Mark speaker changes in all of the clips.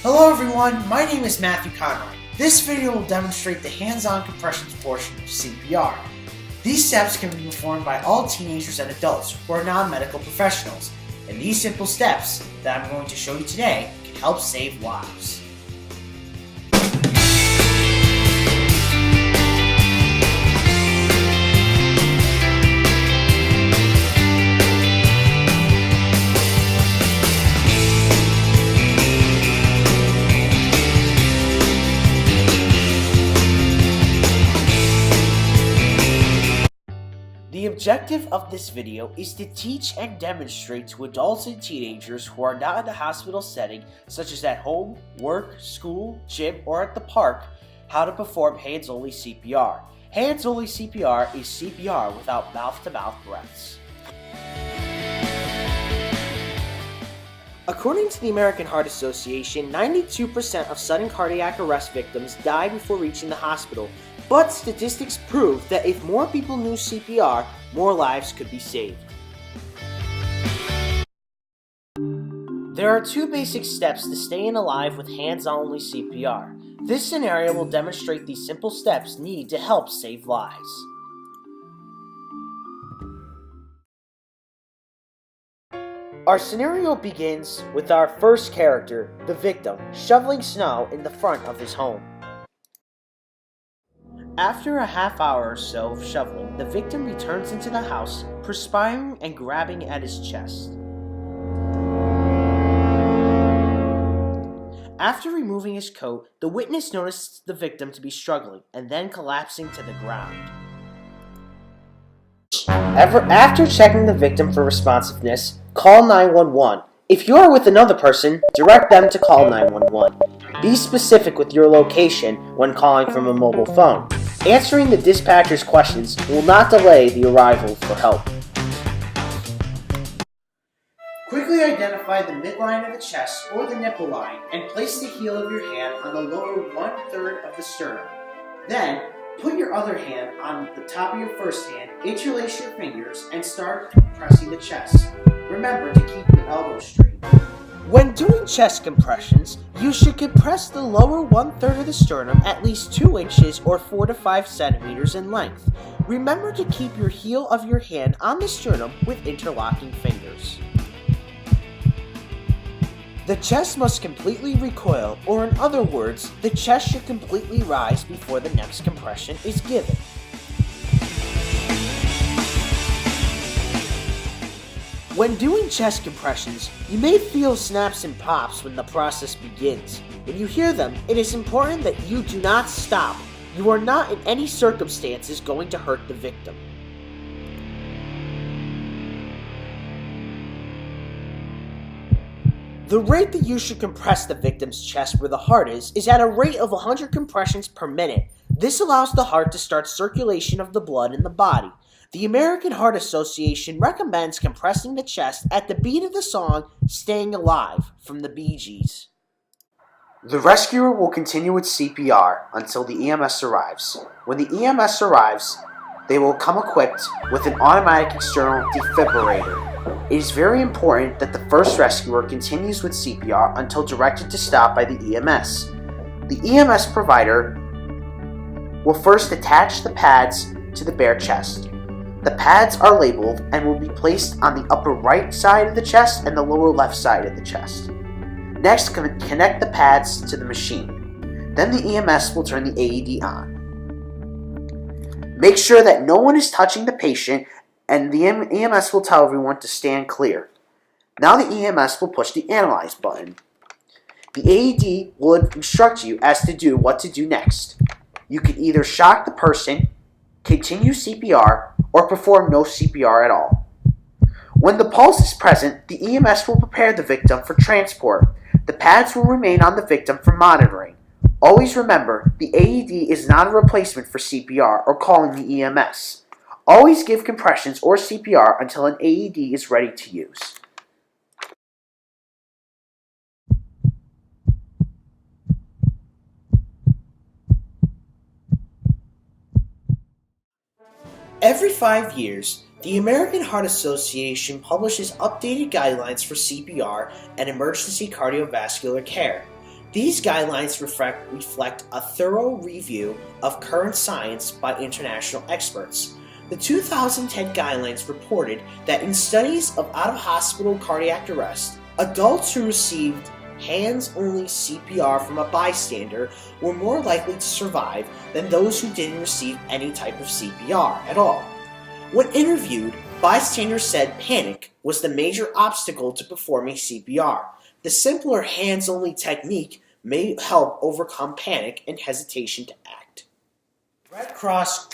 Speaker 1: Hello everyone, my name is Matthew Conroy. This video will demonstrate the hands-on compressions portion of CPR. These steps can be performed by all teenagers and adults who are non-medical professionals, and these simple steps that I'm going to show you today can help save lives. The objective of this video is to teach and demonstrate to adults and teenagers who are not in a hospital setting, such as at home, work, school, gym, or at the park, how to perform hands-only CPR. Hands-only CPR is CPR without mouth-to-mouth breaths. According to the American Heart Association, 92% of sudden cardiac arrest victims die before reaching the hospital, but statistics prove that if more people knew CPR, more lives could be saved. There are two basic steps to staying alive with hands-only CPR. This scenario will demonstrate these simple steps needed to help save lives. Our scenario begins with our first character, the victim, shoveling snow in the front of his home. After a half hour or so of shoveling, the victim returns into the house, perspiring and grabbing at his chest. After removing his coat, the witness noticed the victim to be struggling and then collapsing to the ground. After checking the victim for responsiveness, call 911. If you are with another person, direct them to call 911. Be specific with your location when calling from a mobile phone. Answering the dispatcher's questions will not delay the arrival for help. Quickly identify the midline of the chest or the nipple line and place the heel of your hand on the lower 1/3 of the sternum. Then, put your other hand on the top of your first hand, interlace your fingers, and start compressing the chest. Remember to keep your elbows straight. When doing chest compressions, you should compress the lower 1/3 of the sternum at least 2 inches or 4 to 5 centimeters in length. Remember to keep your heel of your hand on the sternum with interlocking fingers. The chest must completely recoil, or in other words, the chest should completely rise before the next compression is given. When doing chest compressions, you may feel snaps and pops when the process begins. When you hear them, it is important that you do not stop. You are not in any circumstances going to hurt the victim. The rate that you should compress the victim's chest where the heart is at a rate of 100 compressions per minute. This allows the heart to start circulation of the blood in the body. The American Heart Association recommends compressing the chest at the beat of the song Staying Alive from the Bee Gees. The rescuer will continue with CPR until the EMS arrives. When the EMS arrives, they will come equipped with an automatic external defibrillator. It is very important that the first rescuer continues with CPR until directed to stop by the EMS. The EMS provider will first attach the pads to the bare chest. The pads are labeled and will be placed on the upper right side of the chest and the lower left side of the chest. Next, connect the pads to the machine. Then the EMS will turn the AED on. Make sure that no one is touching the patient, and the EMS will tell everyone to stand clear. Now the EMS will push the Analyze button. The AED will instruct you as to what to do next. You can either shock the person, continue CPR, or perform no CPR at all. When the pulse is present, the EMS will prepare the victim for transport. The pads will remain on the victim for monitoring. Always remember, the AED is not a replacement for CPR or calling the EMS. Always give compressions or CPR until an AED is ready to use. Every 5 years, the American Heart Association publishes updated guidelines for CPR and emergency cardiovascular care. These guidelines reflect a thorough review of current science by international experts. The 2010 guidelines reported that in studies of out-of-hospital cardiac arrest, adults who received hands-only CPR from a bystander were more likely to survive than those who didn't receive any type of CPR at all. When interviewed, bystanders said panic was the major obstacle to performing CPR. The simpler hands-only technique may help overcome panic and hesitation to act. Red Cross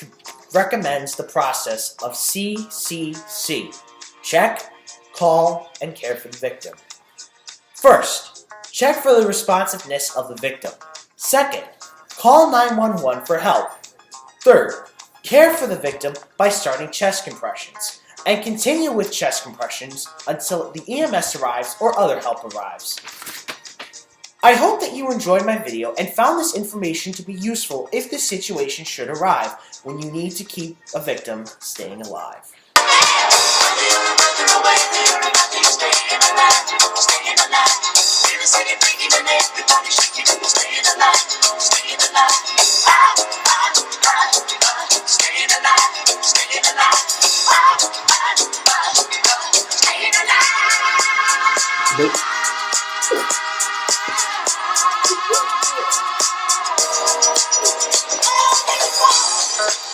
Speaker 1: recommends the process of CCC: check, call, and care for the victim. First, check for the responsiveness of the victim. Second, call 911 for help. Third, care for the victim by starting chest compressions, and continue with chest compressions until the EMS arrives or other help arrives. I hope that you enjoyed my video and found this information to be useful if this situation should arrive when you need to keep a victim staying alive. Nope.